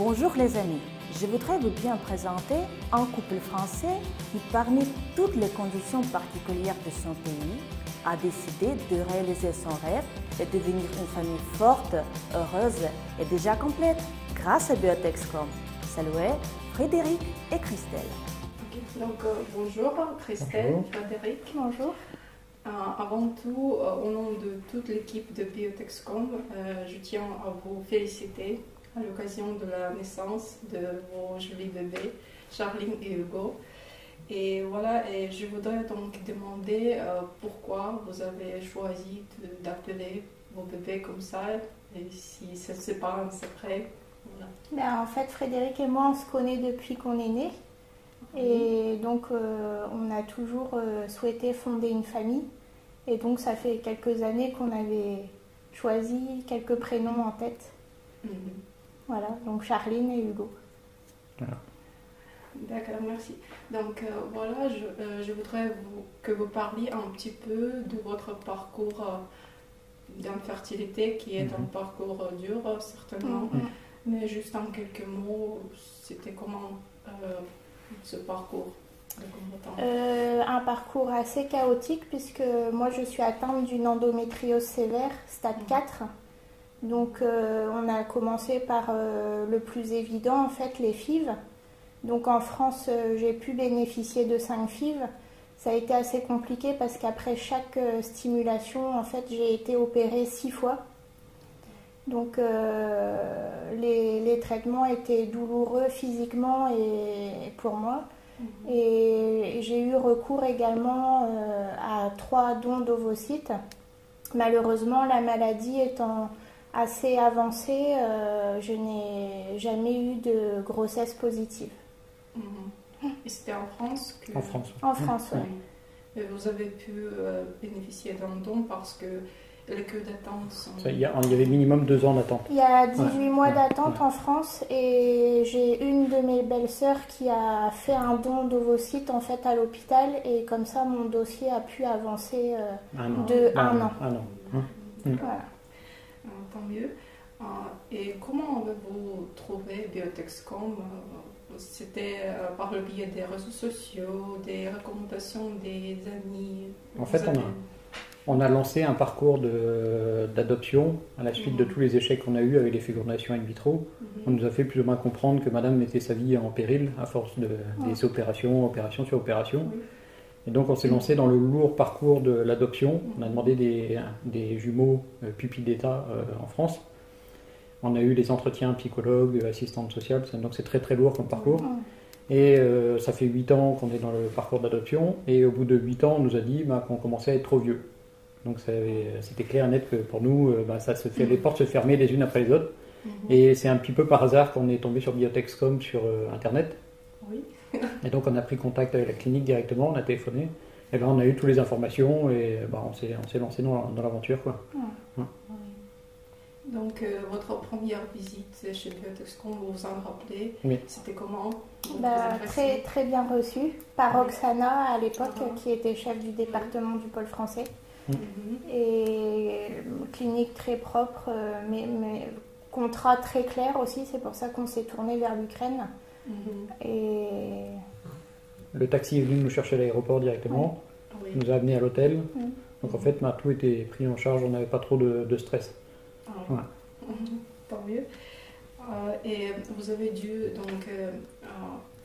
Bonjour les amis, je voudrais vous bien présenter un couple français qui, parmi toutes les conditions particulières de son pays, a décidé de réaliser son rêve et devenir une famille forte, heureuse et déjà complète grâce à Biotexcom. Saluez Frédéric et Christelle. Donc, bonjour Christelle, Bonjour. Frédéric. Bonjour. Avant tout, au nom de toute l'équipe de Biotexcom, je tiens à vous féliciter à l'occasion de la naissance de vos jolis bébés, Charline et Hugo. Et voilà, et je voudrais donc demander pourquoi vous avez choisi d'appeler vos bébés comme ça, et si ça c'est pas un secret. Voilà. Ben, en fait, Frédéric et moi, on se connaît depuis qu'on est nés. Et donc, on a toujours souhaité fonder une famille. Et donc, ça fait quelques années qu'on avait choisi quelques prénoms en tête. Voilà, donc Charline et Hugo. Voilà. D'accord, merci. Donc voilà, je voudrais que vous parliez un petit peu de votre parcours d'infertilité, qui est un parcours dur, certainement. Mais juste en quelques mots, c'était comment ce parcours de combattant? Un parcours assez chaotique, puisque moi, je suis atteinte d'une endométriose sévère, stade 4. Donc, on a commencé par le plus évident, en fait, les FIV. Donc, en France, j'ai pu bénéficier de 5 FIV. Ça a été assez compliqué parce qu'après chaque stimulation, en fait, j'ai été opérée 6 fois. Donc, les traitements étaient douloureux physiquement et pour moi. Et j'ai eu recours également à 3 dons d'ovocytes. Malheureusement, la maladie étant assez avancée, je n'ai jamais eu de grossesse positive. Et c'était en France que... En France. En France, oui. Et vous avez pu bénéficier d'un don parce que les queues d'attente sont... Il y avait minimum 2 ans d'attente. Il y a 18 mois d'attente en France et j'ai une de mes belles-sœurs qui a fait un don d'ovocytes en fait à l'hôpital et comme ça mon dossier a pu avancer de 1 an. Voilà. Tant mieux. Et comment avez-vous trouvé Biotexcom? C'était par le biais des réseaux sociaux, des recommandations des amis? En fait, on a lancé un parcours d'adoption à la suite de tous les échecs qu'on a eus avec les fécondations in vitro. On nous a fait plus ou moins comprendre que madame mettait sa vie en péril à force des opération sur opération. Et donc on s'est lancé dans le lourd parcours de l'adoption. On a demandé des jumeaux pupilles d'État en France. On a eu les entretiens psychologues, assistantes sociales, donc c'est très très lourd comme parcours. Et ça fait 8 ans qu'on est dans le parcours d'adoption. Et au bout de 8 ans, on nous a dit qu'on commençait à être trop vieux. Donc c'était clair et net que pour nous, les portes se fermaient les unes après les autres. Et c'est un petit peu par hasard qu'on est tombé sur Biotexcom sur Internet. Oui. Et donc on a pris contact avec la clinique directement, on a téléphoné. Et là on a eu toutes les informations et on s'est lancé dans l'aventure, quoi. Donc votre première visite chez Biotexcom, vous vous en rappelez? Oui. C'était comment? Très, très bien reçu par Roxana à l'époque qui était chef du département du pôle français. Et clinique très propre, mais contrat très clair aussi, c'est pour ça qu'on s'est tourné vers l'Ukraine. Et... Le taxi est venu nous chercher à l'aéroport directement, nous a amenés à l'hôtel. Donc en fait, tout était pris en charge, on n'avait pas trop de stress. Tant mieux. Et vous avez dû donc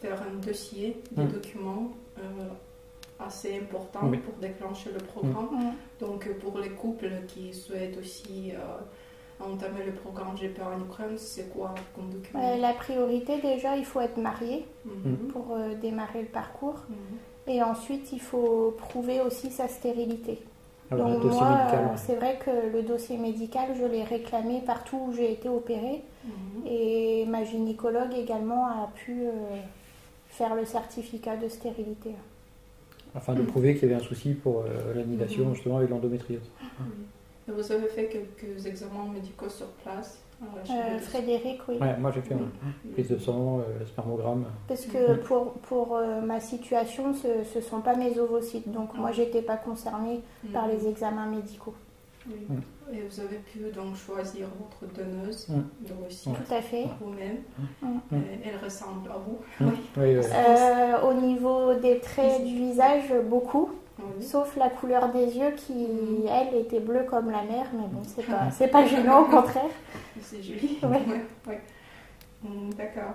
faire un dossier de documents assez important pour déclencher le programme. Donc pour les couples qui souhaitent aussi entamer le programme GPA en Ukraine, c'est quoi comme document? La priorité déjà, il faut être marié pour démarrer le parcours. Et ensuite, il faut prouver aussi sa stérilité. Alors, donc moi, c'est vrai que le dossier médical, je l'ai réclamé partout où j'ai été opérée. Et ma gynécologue également a pu faire le certificat de stérilité. Afin de prouver qu'il y avait un souci pour l'annulation justement avec l'endométriose. Vous avez fait quelques examens médicaux sur place? Frédéric, oui. Ouais, moi j'ai fait une prise de sang, spermogramme. Parce que pour ma situation, ce ne sont pas mes ovocytes. Donc moi, je n'étais pas concernée par les examens médicaux. Et vous avez pu donc choisir votre donneuse de récit Tout à fait. vous-même. Elle ressemble à vous. Oui. Au niveau des traits du visage, beaucoup. Oui. Sauf la couleur des yeux qui, elle, était bleue comme la mer, mais bon, c'est pas gênant, au contraire. C'est joli. Ouais. Ouais. D'accord.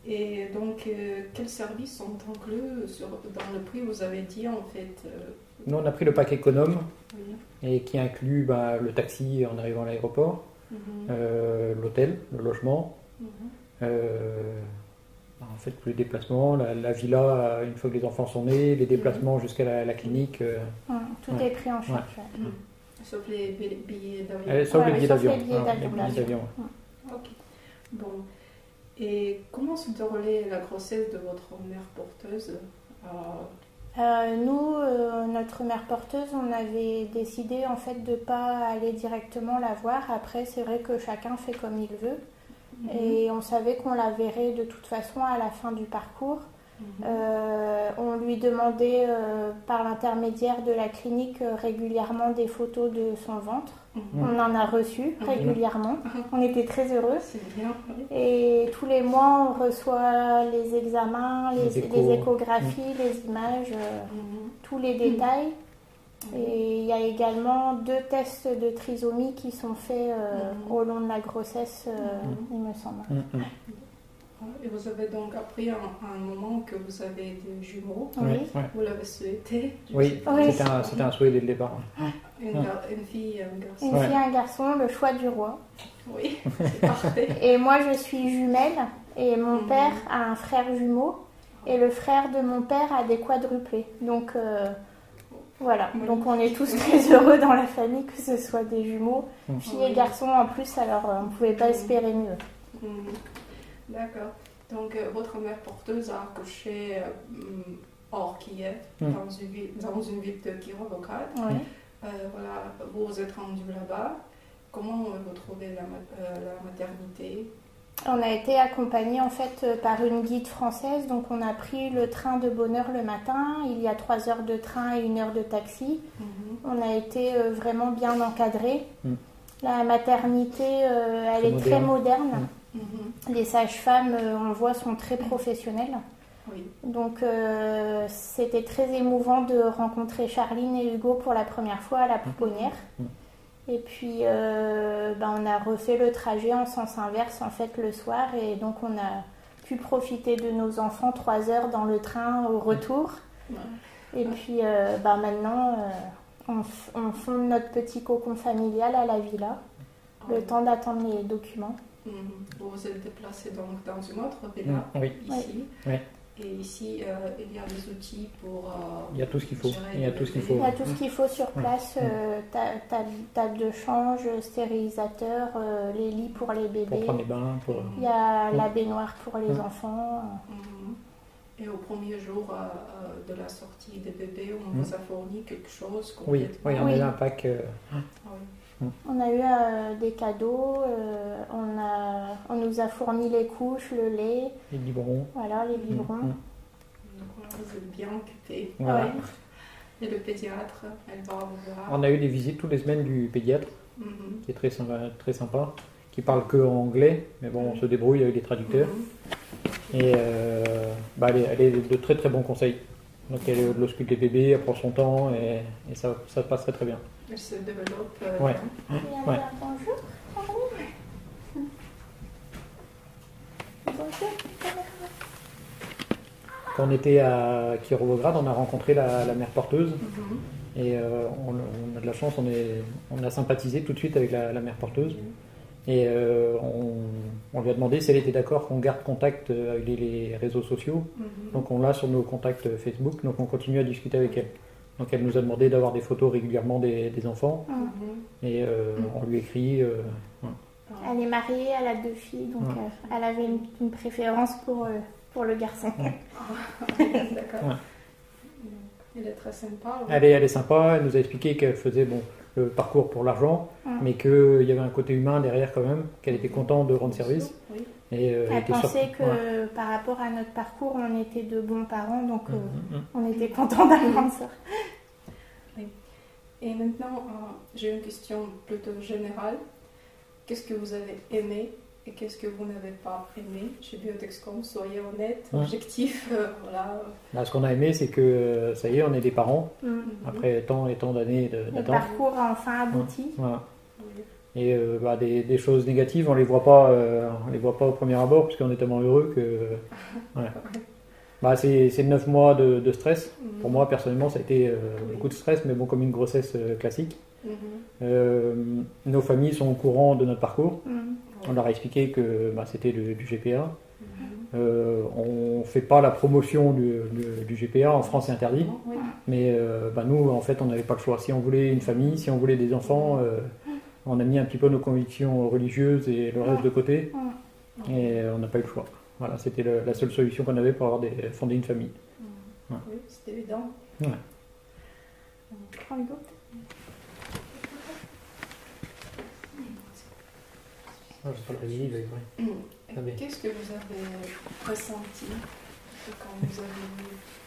Et donc, quels services sont inclus dans le prix? Vous avez dit en fait. Nous, on a pris le pack économe, Oui. et qui inclut le taxi en arrivant à l'aéroport, l'hôtel, le logement, en fait tous les déplacements, la villa une fois que les enfants sont nés, les déplacements jusqu'à la clinique. Tout est pris en charge. Sauf les billets d'avion. Sauf les billets d'avion. les billets d'avion. Ok. Bon. Et comment se déroulait la grossesse de votre mère porteuse? Nous, notre mère porteuse, on avait décidé en fait de ne pas aller directement la voir. Après, c'est vrai que chacun fait comme il veut. Et on savait qu'on la verrait de toute façon à la fin du parcours. On lui demandait par l'intermédiaire de la clinique régulièrement des photos de son ventre. On en a reçu régulièrement. On était très heureux. C'est bien. Et tous les mois, on reçoit les examens, les échographies, les images, tous les détails. Et il y a également 2 tests de trisomie qui sont faits au long de la grossesse, il me semble. Et vous avez donc appris à un moment que vous avez des jumeaux. Oui. Vous l'avez souhaité? Oui, c'était un souhait dès le départ. Une fille et un garçon. Une fille et un garçon, le choix du roi. Oui, c'est parfait. Et moi, je suis jumelle et mon père a un frère jumeau et le frère de mon père a des quadruplés. Donc voilà, donc on est tous très heureux dans la famille que ce soit des jumeaux, filles et garçons en plus, alors on ne pouvait pas espérer mieux. D'accord. Donc votre mère porteuse a accouché hors Kiev, dans une ville de Kirovograd. Voilà, vous vous êtes rendu là-bas. Comment vous trouvez la maternité? On a été accompagnés en fait par une guide française, donc on a pris le train de bonne heure le matin. Il y a 3 heures de train et 1 heure de taxi. On a été vraiment bien encadrés. La maternité, elle est très moderne. Les sages-femmes, on le voit, sont très professionnelles. Donc c'était très émouvant de rencontrer Charline et Hugo pour la première fois à la pouponnière. Et puis on a refait le trajet en sens inverse en fait le soir, et donc on a pu profiter de nos enfants 3 heures dans le train au retour. Et puis maintenant on fonde notre petit cocon familial à la villa, le temps d'attendre les documents. Vous vous êtes déplacé donc dans une autre villa ici. Et ici, il y a des outils pour. Il y a tout ce qu'il faut. Il y a tout ce qu'il faut sur place. Table de change, stérilisateur, les lits pour les bébés. Pour prendre les bains. Il y a la baignoire pour les enfants. Et au premier jour de la sortie des bébés, on vous a fourni quelque chose? Oui, on a eu un pack. On a eu des cadeaux, on nous a fourni les couches, le lait. Les biberons. Voilà, les biberons. Donc vous êtes bien occupés. Voilà. Et le pédiatre, elle va vous voir. On a eu des visites toutes les semaines du pédiatre, qui est très sympa, qui parle que en anglais, mais bon, on se débrouille avec les traducteurs. Et elle est de très très bons conseils. Donc elle ausculte les bébés, elle prend son temps et ça passe très très bien. Elle se développe. Ouais. Bonjour. Bonjour. Quand on était à Kirovograd, on a rencontré la mère porteuse. Et on a de la chance, on a sympathisé tout de suite avec la mère porteuse. Et on lui a demandé si elle était d'accord qu'on garde contact avec les réseaux sociaux. Donc on l'a sur nos contacts Facebook, donc on continue à discuter avec elle. Donc elle nous a demandé d'avoir des photos régulièrement des enfants. Et on lui écrit. Elle est mariée, elle a 2 filles, donc elle avait une préférence pour le garçon. D'accord. Elle est très sympa. Elle est sympa, elle nous a expliqué qu'elle faisait le parcours pour l'argent, mais qu'il y avait un côté humain derrière quand même, qu'elle était contente de rendre service. Et, elle pensait que par rapport à notre parcours, on était de bons parents, donc on était contents d'apprendre ça. Et maintenant, j'ai une question plutôt générale. Qu'est-ce que vous avez aimé et qu'est-ce que vous n'avez pas aimé chez Biotexcom? Soyez honnête, objectif, voilà. Là, ce qu'on a aimé, c'est que ça y est, on est des parents, après tant et tant d'années Le d'attente. parcours a enfin abouti. Voilà. Oui. Et des choses négatives, on les voit pas au premier abord, puisqu'on est tellement heureux que... C'est 9 mois de stress. Pour moi, personnellement, ça a été beaucoup de stress, mais bon, comme une grossesse classique. Nos familles sont au courant de notre parcours. On leur a expliqué que c'était du GPA. On ne fait pas la promotion du GPA. En France, c'est interdit. Mais nous, en fait, on n'avait pas le choix. Si on voulait une famille, si on voulait des enfants, on a mis un petit peu nos convictions religieuses et le reste de côté. Et on n'a pas eu le choix. Voilà, c'était la seule solution qu'on avait pour fonder une famille. Oui, c'est évident. Ouais. Prends une goutte. Qu'est-ce que vous avez ressenti quand vous avez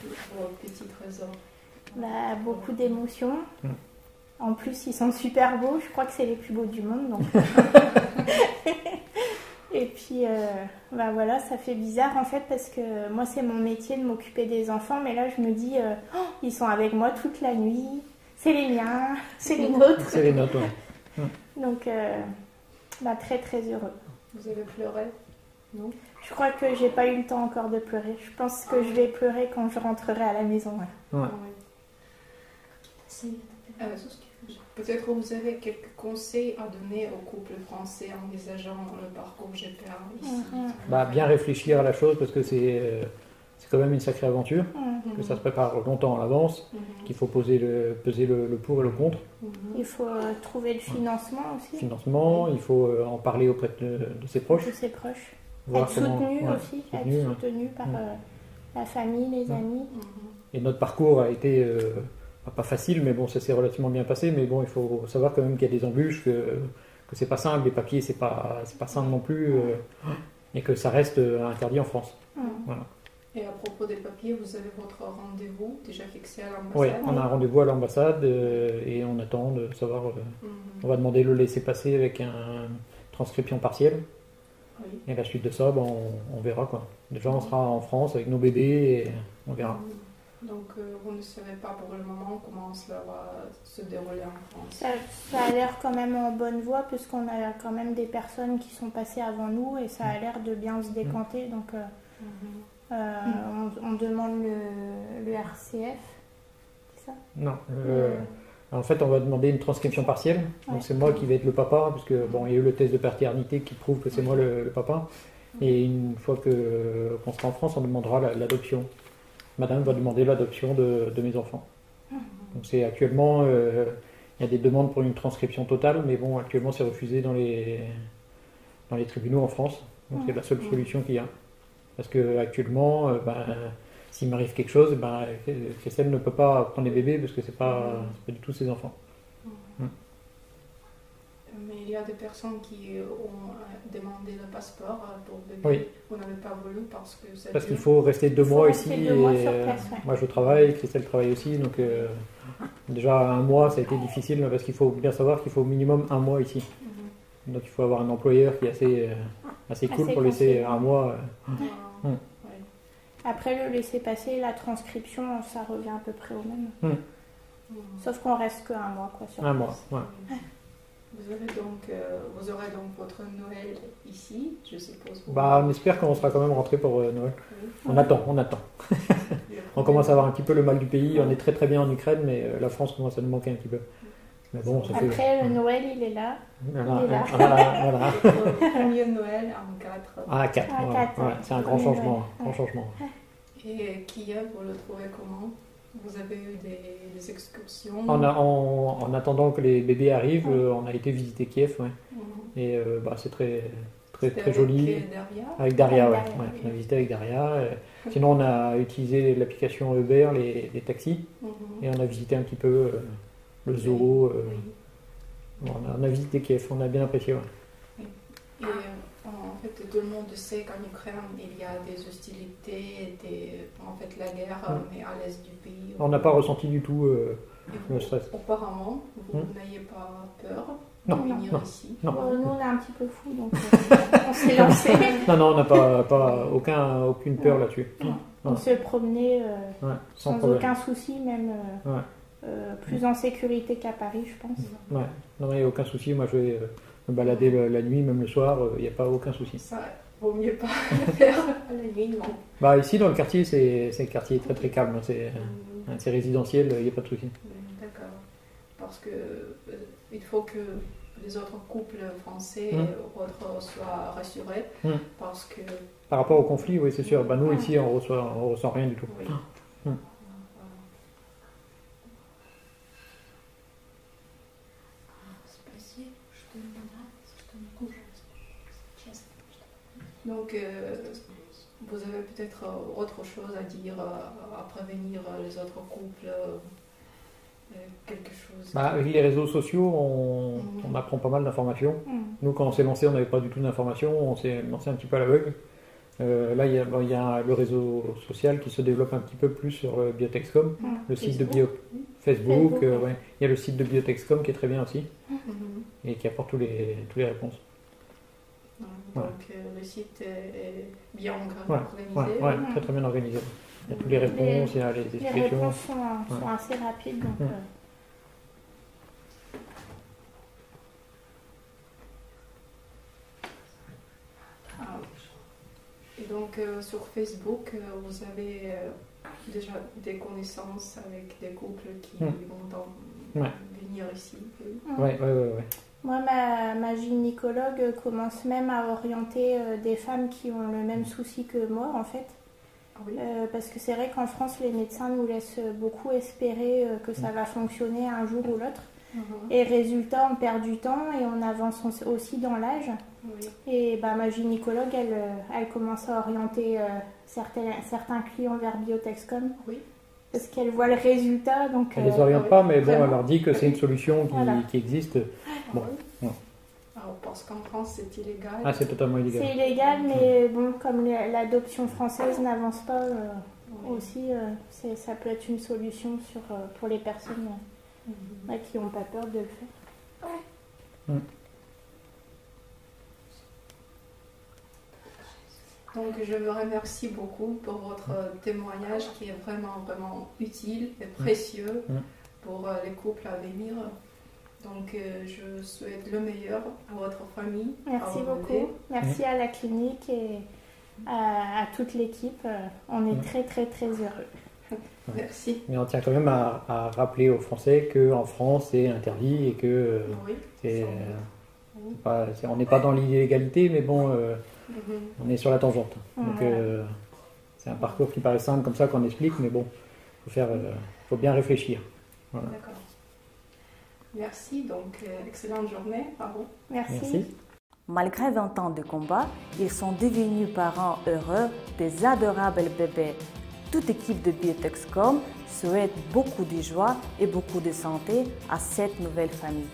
vu vos petits trésors? Beaucoup d'émotions. En plus, ils sont super beaux. Je crois que c'est les plus beaux du monde. Donc. Et puis, voilà, ça fait bizarre en fait parce que moi, c'est mon métier de m'occuper des enfants. Mais là, je me dis, ils sont avec moi toute la nuit. C'est les miens, c'est les nôtres. C'est les nôtres, oui. Donc, très très heureux. Vous avez pleuré? Non? Je crois que j'ai pas eu le temps encore de pleurer. Je pense que je vais pleurer quand je rentrerai à la maison. Ouais. Peut-être que vous avez quelques conseils à donner aux couples français envisageant le parcours GPA ici. Bien réfléchir à la chose parce que c'est quand même une sacrée aventure, que ça se prépare longtemps à l'avance, qu'il faut peser le pour et le contre. Il faut trouver le financement aussi. Il faut en parler auprès de ses proches. De ses proches. Voir être soutenu aussi, être soutenu par la famille, les amis. Et notre parcours a été pas facile, mais bon, ça s'est relativement bien passé. Mais bon, il faut savoir quand même qu'il y a des embûches, que c'est pas simple, les papiers c'est pas simple non plus, et que ça reste interdit en France. Voilà. Et à propos des papiers, vous avez votre rendez-vous déjà fixé à l'ambassade? Oui, on a un rendez-vous à l'ambassade et on attend de savoir. On va demander le laissez-passer avec une transcription partielle. Oui. Et la suite de ça, on verra quoi. Déjà, on sera en France avec nos bébés et on verra. Donc, vous ne savez pas pour le moment comment cela va se dérouler en France? Ça a l'air quand même en bonne voie, puisqu'on a quand même des personnes qui sont passées avant nous et ça a l'air de bien se décanter. Donc, on demande le RCF, c'est ça? Non. En fait, on va demander une transcription partielle. Donc, c'est moi qui vais être le papa, parce que il y a eu le test de paternité qui prouve que c'est moi le papa. Et une fois qu'on sera en France, on demandera l'adoption. Madame va demander l'adoption de mes enfants. Donc c'est actuellement, il y a des demandes pour une transcription totale, mais bon, actuellement c'est refusé dans les tribunaux en France. Donc c'est la seule solution qu'il y a. Parce que actuellement, s'il m'arrive quelque chose, Christelle ne peut pas prendre les bébés parce que c'est pas du tout ses enfants. Mais il y a des personnes qui ont demandé le passeport pour bébé. Oui. Vous n'avez pas voulu parce que Parce qu'il faut rester 2 mois ici. Rester 2 mois sur place, moi je travaille, Christelle travaille aussi. Donc déjà 1 mois ça a été difficile parce qu'il faut bien savoir qu'il faut au minimum 1 mois ici. Donc il faut avoir un employeur qui est assez cool pour laisser 1 mois. Après le laisser-passer, la transcription, ça revient à peu près au même. Sauf qu'on reste que 1 mois sur 1 place. mois, ouais. Vous aurez donc votre Noël ici, je suppose. On espère qu'on sera quand même rentré pour Noël. Oui. On attend. On commence à avoir un petit peu le mal du pays. On est très très bien en Ukraine, mais la France commence à nous manquer un petit peu. Mais bon, ça après, le Noël, il est là. Voilà. Le premier Noël en 4. Ah, 4. C'est un grand changement. Et Kiev, vous le trouvez comment? Vous avez eu des excursions? En attendant que les bébés arrivent, on a été visiter Kiev, et c'est très joli. Avec Daria, on a visité avec Daria. Sinon, on a utilisé l'application Uber, les taxis, et on a visité un petit peu le zoo. On a visité Kiev, on a bien apprécié. Et en fait, tout le monde sait qu'en Ukraine, il y a des hostilités, la guerre, mais à l'est du pays. On n'a pas ressenti du tout Et le stress. Auparavant, vous n'ayez pas peur de Non, venir non, ici? non. Nous, on est un petit peu fous, donc on s'est lancé. Non, on n'a pas aucune peur là-dessus. Non. Non. On se promenait Ouais, sans problème. aucun souci, même plus en sécurité qu'à Paris, je pense. Ouais. Non, il n'y a aucun souci. Moi, je vais me balader la nuit, même le soir, il n'y a pas aucun souci. Ça vaut mieux pas le faire à la nuit, non? Bah, ici, dans le quartier, c'est un quartier très très calme. C'est résidentiel, il n'y a pas de souci. D'accord. Parce que il faut que les autres couples français ou autres soient rassurés. Parce que... Par rapport au conflit, oui, c'est sûr. Bah, nous, ici, on ressent rien du tout. Oui. Donc, vous avez peut-être autre chose à dire, à prévenir les autres couples, quelque chose? Bah, avec les réseaux sociaux, on apprend pas mal d'informations. Nous, quand on s'est lancé, on n'avait pas du tout d'informations. On s'est lancé un petit peu à l'aveugle. Là, il y a le réseau social qui se développe un petit peu plus sur Biotexcom, le site de Facebook. Ouais. Il y a le site de Biotexcom qui est très bien aussi et qui apporte toutes les réponses. Donc le site est bien organisé. Ouais, très très bien organisé. Il y a toutes les réponses, il y a les explications. Les réponses sont assez rapides. Donc, Et donc sur Facebook, vous avez déjà des connaissances avec des couples qui vont venir ici? Ouais. Moi, ma gynécologue commence même à orienter des femmes qui ont le même souci que moi, en fait. Oui. Parce que c'est vrai qu'en France, les médecins nous laissent beaucoup espérer que ça va fonctionner un jour ou l'autre. Et résultat, on perd du temps et on avance aussi dans l'âge. Oui. Et ma gynécologue, elle commence à orienter certains clients vers Biotexcom. Oui. Parce qu'elle voit le résultat. Donc, elle les oriente pas, mais bon, vraiment. elle leur dit que c'est une solution qui existe. Bon. Alors, parce qu'en France, c'est illégal. Ah, c'est totalement illégal. C'est illégal, mais bon, comme l'adoption française n'avance pas aussi, ça peut être une solution pour les personnes qui n'ont pas peur de le faire. Donc je vous remercie beaucoup pour votre témoignage qui est vraiment, vraiment utile et précieux pour les couples à venir. Donc je souhaite le meilleur à votre famille. Merci beaucoup. Merci à la clinique et à toute l'équipe. On est très, très, très heureux. Merci. Mais on tient quand même à rappeler aux Français qu'en France, c'est interdit et que on n'est pas dans l'illégalité, mais bon... on est sur la tangente. Donc c'est un parcours qui paraît simple comme ça qu'on explique, mais bon, faut bien réfléchir. Voilà. D'accord. Merci, donc excellente journée. Bravo. Merci. Malgré 20 ans de combat, ils sont devenus parents heureux des adorables bébés. Toute équipe de Biotexcom souhaite beaucoup de joie et beaucoup de santé à cette nouvelle famille.